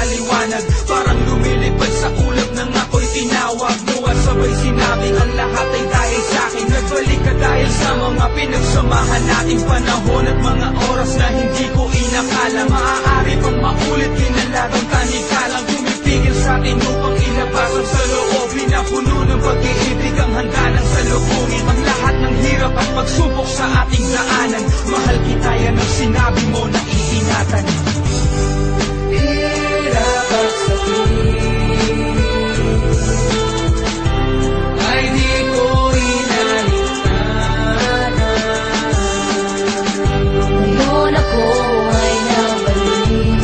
paliwanag. Parang lumilipad sa ulap nang ako'y tinawag mo at sabay sinabing ang lahat ay dahil sa'kin. Nagbalik ka dahil sa mga pinagsamahan nating panahon at mga oras na hindi ko inakala. Maaari pang maulit, kinalagang tanikalang pumipigil sa'tin upang ilabas ang saloobin na puno ng pag-iibig ang handa ng salubungin. Ang lahat ng hirap at pagsubok sa ating daanan, mahal kita yan ang sinabi mo na iingatan. Hirap at sakit ay di ko inalintanan. Ngayon ako ay nabalik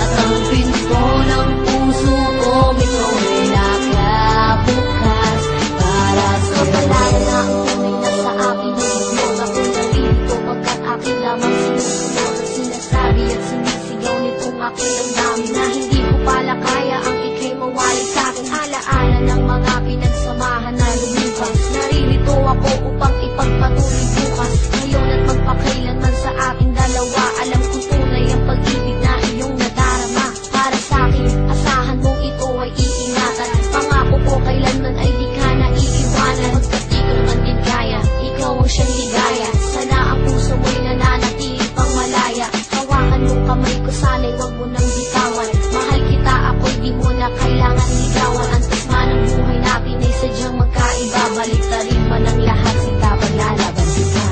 at ang pinto ng puso ko ito'y nakabukas para sa'yo. Kapalaran na ang tunay na sa akin, huwag ako narito pagkat akin lamang sinusunod ang sinasabi at sinisigaw nitong aking damdamin na hindi ko pala kaya ang ika'y mawalay sa'kin. Alaala ng mga pinagsamahan na lumipas, naririto ako upang ipagpatuloy bukas. Ngayon at magpakailanman sa ating dalawa, alam ko tunay ang pag-ibig na iyong nadarama para sa'kin. Asahan mong ito ay iingatan, pangako ko kailanman ay di ka na iiwanan. Pagkat di ko naman din kaya, ikaw ang siyang ligaya. Sana ang puso mo'y nananatili pang malaya. Hawakan mong kamay ko, sana'y wag mo nang bitawan. Mahal kita, ako'y di mo na kailangan ligawan. Antas man ang buhay natin ay sadyang magkaiba, baliktarin man ang lahat, sinta paglalaban kita.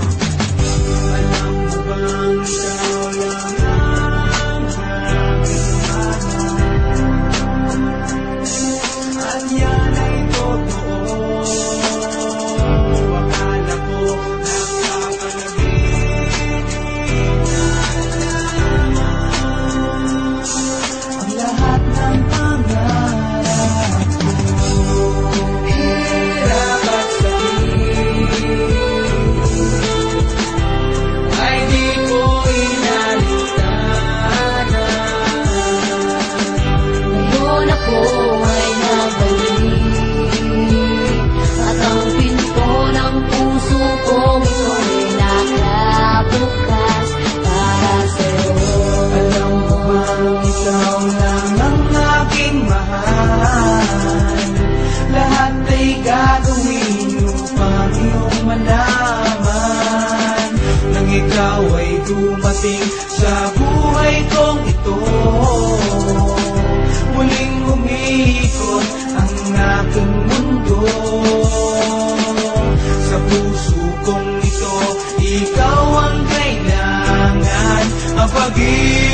Alam mo bang ikaw lang ang at yan ay totoo. Akala ko nakakalabitin ang lahat ng pangarap ko. Hirap at sakit ay di ko inalintanan. Ngayon ako ay nabalik at ang pinto ng puso kong ito'y nakabukas para sa'yo. Alam mo bang ikaw lang ang aking mahal? Lahat ay gagawin upang iyong malaman nang ikaw ay dumating sa buhay kong ito. Muling umikot ang aking mundo. Sa puso kong ito, ikaw ang kailangan. Ang pag-ibig